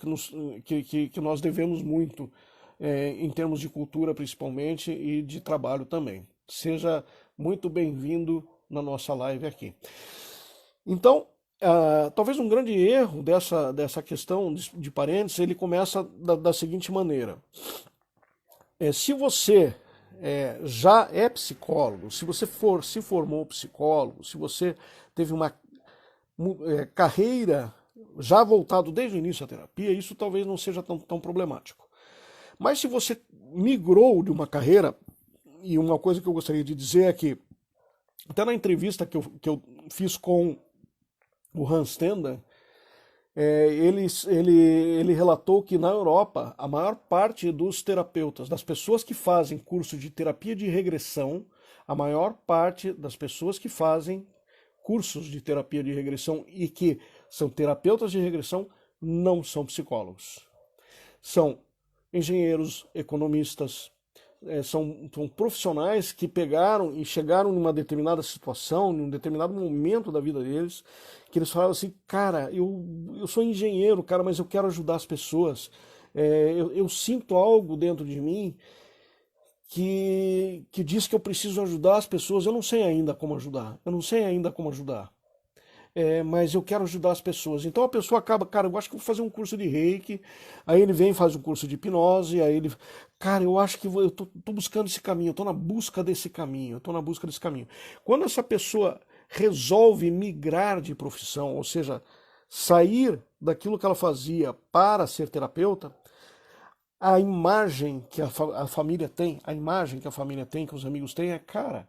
que nós devemos muito, em termos de cultura principalmente e de trabalho também. Seja muito bem-vindo na nossa live aqui. Então, talvez um grande erro dessa questão de parentes, ele começa da seguinte maneira. Se você já é psicólogo, se você se formou psicólogo, se você teve uma carreira já voltado desde o início à terapia, isso talvez não seja tão problemático. Mas se você migrou de uma carreira, e uma coisa que eu gostaria de dizer é que, até na entrevista que eu fiz com o Hans Tenda, ele relatou que na Europa, a maior parte dos terapeutas, das pessoas que fazem curso de terapia de regressão, a maior parte das pessoas que fazem cursos de terapia de regressão e que são terapeutas de regressão não são psicólogos. São engenheiros, economistas, são profissionais que pegaram e chegaram numa determinada situação, num determinado momento da vida deles, que eles falaram assim, cara, eu sou engenheiro, cara, mas eu quero ajudar as pessoas. Eu sinto algo dentro de mim que diz que eu preciso ajudar as pessoas. Eu não sei ainda como ajudar. Mas eu quero ajudar as pessoas. Então a pessoa acaba, cara, eu acho que vou fazer um curso de Reiki, aí ele vem e faz um curso de hipnose, aí ele, cara, eu acho que eu tô buscando esse caminho, eu tô na busca desse caminho. Quando essa pessoa resolve migrar de profissão, ou seja, sair daquilo que ela fazia para ser terapeuta, a imagem que a família tem, que os amigos têm cara,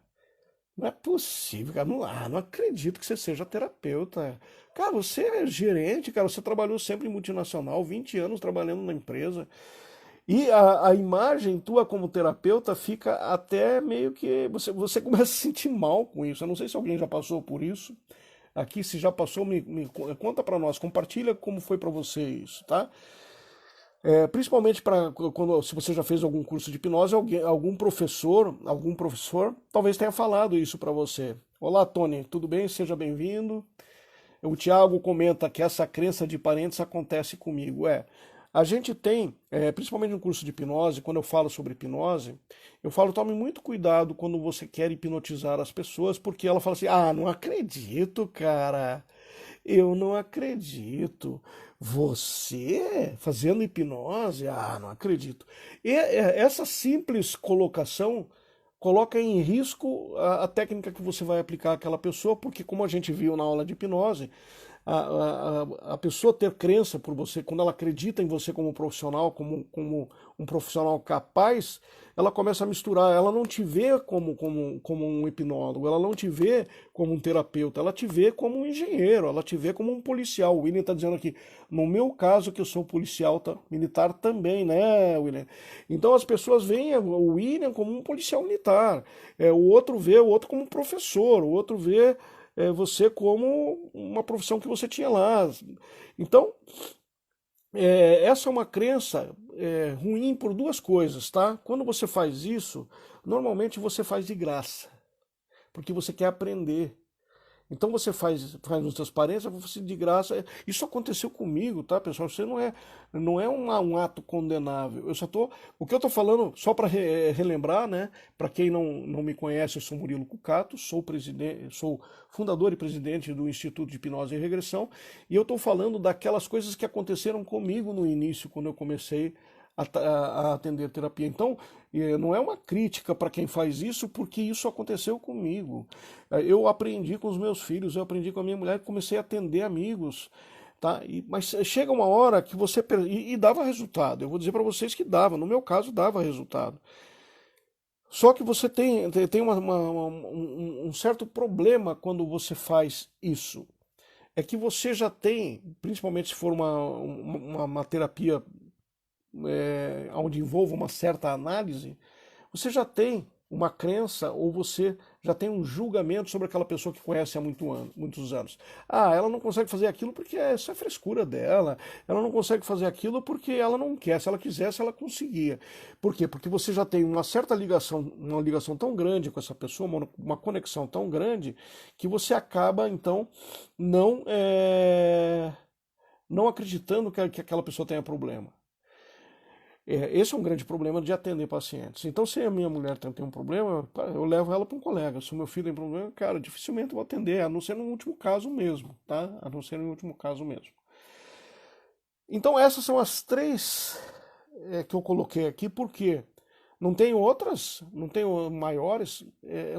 não é possível, cara. Não acredito que você seja terapeuta. Cara, você é gerente, cara. Você trabalhou sempre em multinacional, 20 anos trabalhando na empresa. E a imagem tua como terapeuta fica até meio que... Você começa a se sentir mal com isso. Eu não sei se alguém já passou por isso. Aqui, se já passou, me conta pra nós. Compartilha como foi pra você isso, tá? Principalmente para quando, se você já fez algum curso de hipnose, algum professor talvez tenha falado isso para você. Olá, Tony, tudo bem? Seja bem-vindo. O Tiago comenta que essa crença de parentes acontece comigo. A gente tem, principalmente no curso de hipnose, quando eu falo sobre hipnose, eu falo, tome muito cuidado quando você quer hipnotizar as pessoas, porque ela fala assim, ah, não acredito, cara, eu não acredito. Você fazendo hipnose? Ah, não acredito. Essa simples colocação coloca em risco a técnica que você vai aplicar àquela pessoa, porque como a gente viu na aula de hipnose, a pessoa ter crença por você, quando ela acredita em você como profissional, como um profissional capaz, ela começa a misturar, ela não te vê como um hipnólogo, ela não te vê como um terapeuta, ela te vê como um engenheiro, ela te vê como um policial. O William está dizendo aqui, no meu caso, que eu sou policial militar também, né, William? Então as pessoas veem o William como um policial militar, o outro vê o outro como um professor, o outro vê você como uma profissão que você tinha lá. Então, essa é uma crença ruim por duas coisas, tá? Quando você faz isso, normalmente você faz de graça, porque você quer aprender. Então você faz nos transparência, você de graça. Isso aconteceu comigo, tá, pessoal? Você não é um ato condenável. O que eu estou falando, só para relembrar, né? Para quem não me conhece, eu sou Murilo Cucato, sou fundador e presidente do Instituto de Hipnose e Regressão, e eu estou falando daquelas coisas que aconteceram comigo no início, quando eu comecei a atender terapia. Então, não é uma crítica para quem faz isso, porque isso aconteceu comigo. Eu aprendi com os meus filhos, eu aprendi com a minha mulher, comecei a atender amigos, tá? Mas chega uma hora que você e dava resultado. Eu vou dizer para vocês que dava. No meu caso, dava resultado. Só que você tem um certo problema quando você faz isso. É que você já tem, principalmente se for uma terapia onde envolva uma certa análise, você já tem uma crença ou você já tem um julgamento sobre aquela pessoa que conhece há muitos anos. Ah, ela não consegue fazer aquilo porque essa é frescura dela, ela não consegue fazer aquilo porque ela não quer, se ela quisesse ela conseguia. Por quê? Porque você já tem uma certa ligação, uma ligação tão grande com essa pessoa, uma conexão tão grande, que você acaba então não, não acreditando que aquela pessoa tenha problema. Esse é um grande problema de atender pacientes. Então, se a minha mulher tem um problema, eu levo ela para um colega. Se o meu filho tem problema, cara, dificilmente eu vou atender, a não ser no último caso mesmo, tá? A não ser no último caso mesmo. Então, essas são as três que eu coloquei aqui, porque não tem outras, não tem maiores,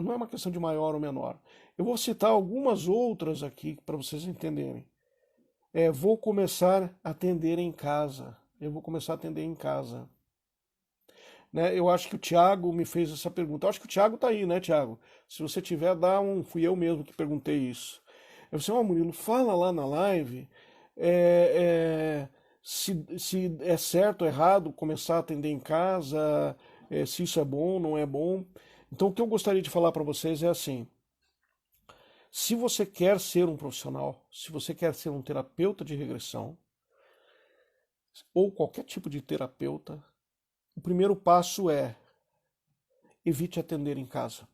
não é uma questão de maior ou menor. Eu vou citar algumas outras aqui para vocês entenderem. Vou começar a atender em casa. Eu vou começar a atender em casa. Né? Eu acho que o Thiago me fez essa pergunta. Eu acho que o Thiago tá aí, né, Thiago? Se você tiver, fui eu mesmo que perguntei isso. Eu disse, Murilo, fala lá na live se é certo ou errado começar a atender em casa, se isso é bom, não é bom. Então, o que eu gostaria de falar para vocês é assim: se você quer ser um profissional, se você quer ser um terapeuta de regressão, ou qualquer tipo de terapeuta, o primeiro passo é evite atender em casa.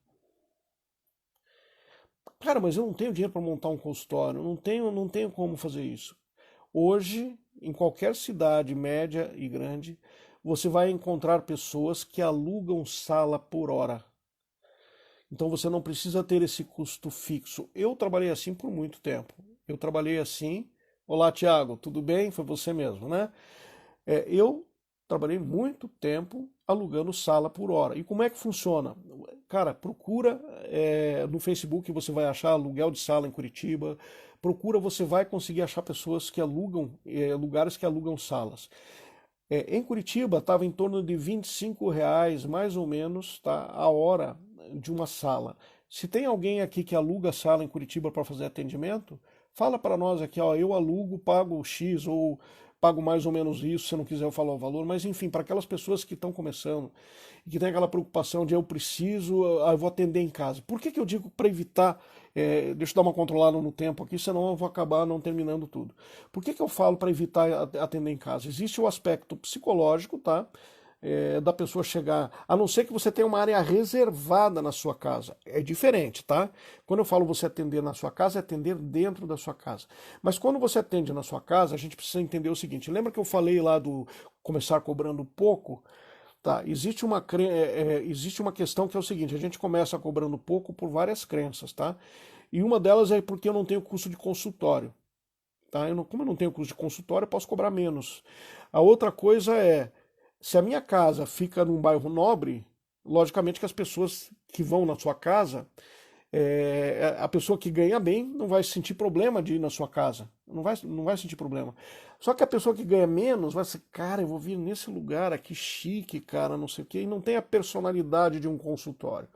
Cara, mas eu não tenho dinheiro para montar um consultório, não tenho como fazer isso. Hoje, em qualquer cidade média e grande, você vai encontrar pessoas que alugam sala por hora. Então você não precisa ter esse custo fixo. Eu trabalhei assim por muito tempo. Eu trabalhei assim. Olá, Tiago, tudo bem? Foi você mesmo, né? Eu trabalhei muito tempo alugando sala por hora. E como é que funciona? Cara, procura no Facebook, você vai achar aluguel de sala em Curitiba. Procura, você vai conseguir achar pessoas que alugam, lugares que alugam salas. Em Curitiba estava em torno de R$ 25, mais ou menos, tá, a hora de uma sala. Se tem alguém aqui que aluga sala em Curitiba para fazer atendimento, fala para nós aqui, ó, eu alugo, pago X ou pago mais ou menos isso, se não quiser eu falar o valor, mas enfim, para aquelas pessoas que estão começando e que tem aquela preocupação de eu preciso, eu vou atender em casa. Por que que eu digo para evitar, deixa eu dar uma controlada no tempo aqui, senão eu vou acabar não terminando tudo. Por que que eu falo para evitar atender em casa? Existe o aspecto psicológico, tá? Da pessoa chegar, a não ser que você tenha uma área reservada na sua casa. É diferente, tá? Quando eu falo você atender na sua casa, é atender dentro da sua casa. Mas quando você atende na sua casa, a gente precisa entender o seguinte. Lembra que eu falei lá do começar cobrando pouco? Tá, existe uma questão que é o seguinte, a gente começa cobrando pouco por várias crenças, tá? E uma delas é porque eu não tenho custo de consultório, tá? Como eu não tenho custo de consultório, eu posso cobrar menos. A outra coisa é, se a minha casa fica num bairro nobre, logicamente que as pessoas que vão na sua casa, a pessoa que ganha bem não vai sentir problema de ir na sua casa. Não vai sentir problema. Só que a pessoa que ganha menos vai ser, cara, eu vou vir nesse lugar aqui chique, cara, não sei o quê, e não tem a personalidade de um consultório.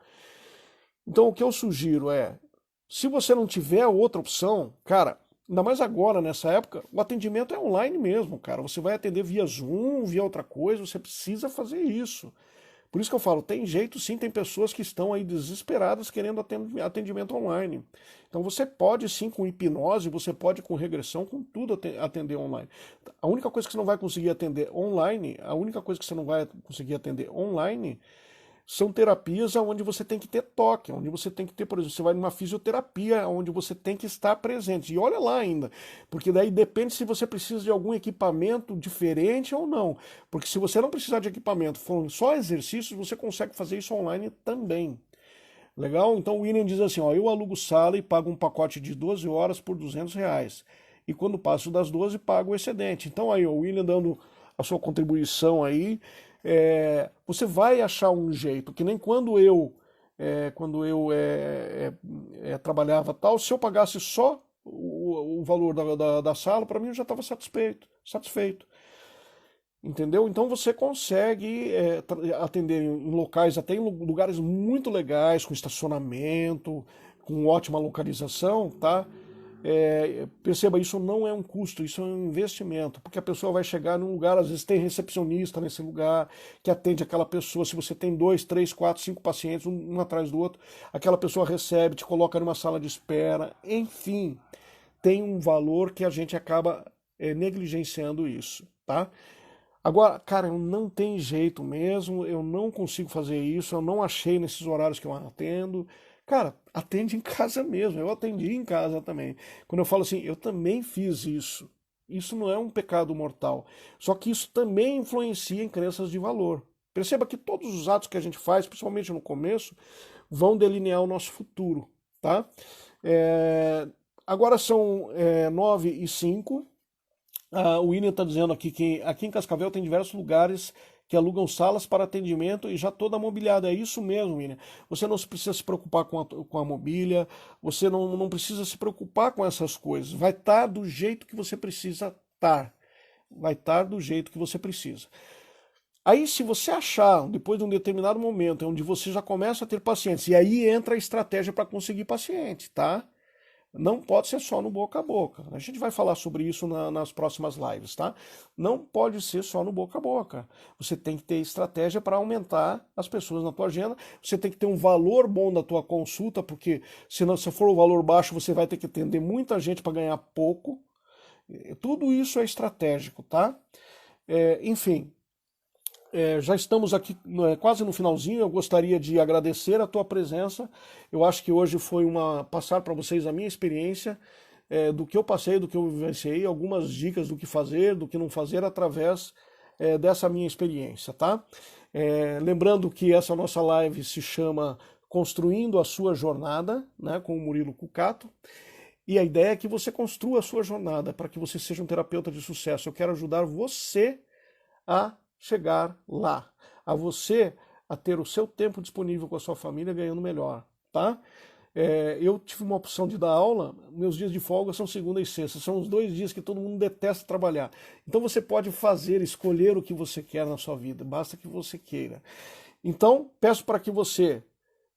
Então o que eu sugiro é, se você não tiver outra opção, cara, ainda mais agora, nessa época, o atendimento é online mesmo, cara. Você vai atender via Zoom, via outra coisa, você precisa fazer isso. Por isso que eu falo, tem jeito sim, tem pessoas que estão aí desesperadas querendo atendimento online. Então você pode sim com hipnose, você pode com regressão, com tudo atender online. A única coisa que você não vai conseguir atender online, são terapias onde você tem que ter toque, onde você tem que ter, por exemplo, você vai numa fisioterapia, onde você tem que estar presente. E olha lá ainda, porque daí depende se você precisa de algum equipamento diferente ou não. Porque se você não precisar de equipamento, for só exercícios, você consegue fazer isso online também. Legal? Então o William diz assim, ó, eu alugo sala e pago um pacote de 12 horas por R$ 200. E quando passo das 12, pago o excedente. Então aí, o William dando a sua contribuição aí, você vai achar um jeito, que nem quando eu trabalhava tal, se eu pagasse só o valor da sala, para mim eu já estava satisfeito. Entendeu? Então você consegue atender em locais, até em lugares muito legais, com estacionamento, com ótima localização, tá? Perceba, isso não é um custo, isso é um investimento, porque a pessoa vai chegar num lugar, às vezes tem recepcionista nesse lugar, que atende aquela pessoa, se você tem 2, 3, 4, 5 pacientes, um atrás do outro, aquela pessoa recebe, te coloca numa sala de espera, enfim, tem um valor que a gente acaba negligenciando isso, tá? Agora, cara, eu não tem jeito mesmo, eu não consigo fazer isso, eu não achei nesses horários que eu atendo. Cara, atende em casa mesmo, eu atendi em casa também. Quando eu falo assim, eu também fiz isso. Isso não é um pecado mortal. Só que isso também influencia em crenças de valor. Perceba que todos os atos que a gente faz, principalmente no começo, vão delinear o nosso futuro, tá? Agora são 9h05. O William está dizendo aqui que aqui em Cascavel tem diversos lugares que alugam salas para atendimento e já toda mobiliada. É isso mesmo, William. Você não precisa se preocupar com a mobília, você não precisa se preocupar com essas coisas. Vai estar do jeito que você precisa estar. Vai estar do jeito que você precisa. Aí, se você achar, depois de um determinado momento, onde você já começa a ter pacientes, e aí entra a estratégia para conseguir paciente, tá? Não pode ser só no boca a boca. A gente vai falar sobre isso nas próximas lives, tá? Não pode ser só no boca a boca. Você tem que ter estratégia para aumentar as pessoas na tua agenda. Você tem que ter um valor bom da tua consulta, porque se for o valor baixo, você vai ter que atender muita gente para ganhar pouco. Tudo isso é estratégico, tá? Enfim, já estamos aqui quase no finalzinho. Eu gostaria de agradecer a tua presença. Eu acho que hoje foi passar para vocês a minha experiência, do que eu passei, do que eu vivenciei, algumas dicas do que fazer, do que não fazer através dessa minha experiência, tá? Lembrando que essa nossa live se chama Construindo a Sua Jornada, né, com o Murilo Cucato. E a ideia é que você construa a sua jornada para que você seja um terapeuta de sucesso. Eu quero ajudar você a chegar lá, a você a ter o seu tempo disponível com a sua família ganhando melhor, tá? Eu tive uma opção de dar aula, meus dias de folga são segunda e sexta, são os 2 dias que todo mundo detesta trabalhar. Então você pode escolher o que você quer na sua vida, basta que você queira. Então, peço para que você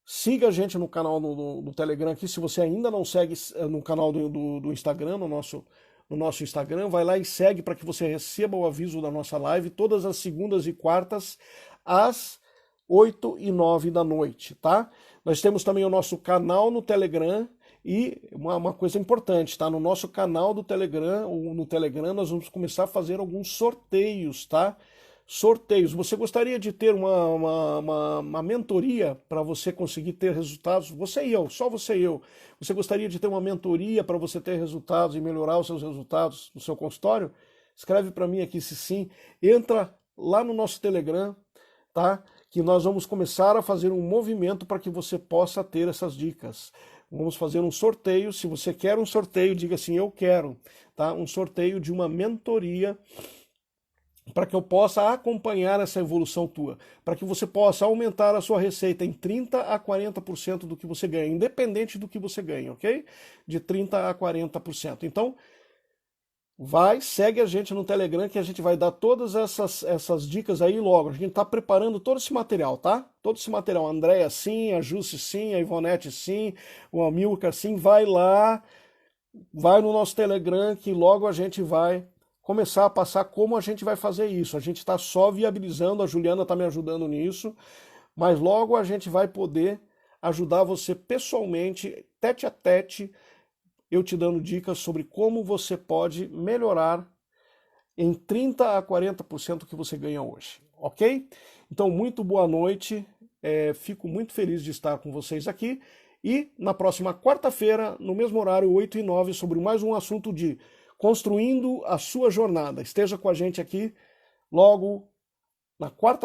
Siga a gente no canal do Telegram aqui, se você ainda não segue no canal do Instagram, no nosso Instagram, vai lá e segue para que você receba o aviso da nossa live todas as segundas e quartas às 8 e 9 da noite, tá? Nós temos também o nosso canal no Telegram e uma coisa importante, tá? No nosso canal do Telegram, ou no Telegram, nós vamos começar a fazer alguns sorteios, tá? Sorteios. Você gostaria de ter uma mentoria para você conseguir ter resultados? Você e eu, só você e eu. Você gostaria de ter uma mentoria para você ter resultados e melhorar os seus resultados no seu consultório? Escreve para mim aqui se sim. Entra lá no nosso Telegram, tá? Que nós vamos começar a fazer um movimento para que você possa ter essas dicas. Vamos fazer um sorteio. Se você quer um sorteio, diga assim, eu quero, tá? Um sorteio de uma mentoria para que eu possa acompanhar essa evolução tua, para que você possa aumentar a sua receita em 30 a 40% do que você ganha, independente do que você ganha, ok? De 30 a 40%. Então, segue a gente no Telegram que a gente vai dar todas essas dicas aí logo. A gente está preparando todo esse material, tá? Todo esse material. A Andréia sim, a Jusce sim, a Ivonete sim, o Amilcar sim. Vai lá, vai no nosso Telegram que logo a gente vai começar a passar como a gente vai fazer isso. A gente está só viabilizando, a Juliana está me ajudando nisso, mas logo a gente vai poder ajudar você pessoalmente, tete a tete, eu te dando dicas sobre como você pode melhorar em 30 a 40% o que você ganha hoje, ok? Então, muito boa noite, fico muito feliz de estar com vocês aqui, e na próxima quarta-feira, no mesmo horário, 8 e 9, sobre mais um assunto de construindo a sua jornada. Esteja com a gente aqui logo na quarta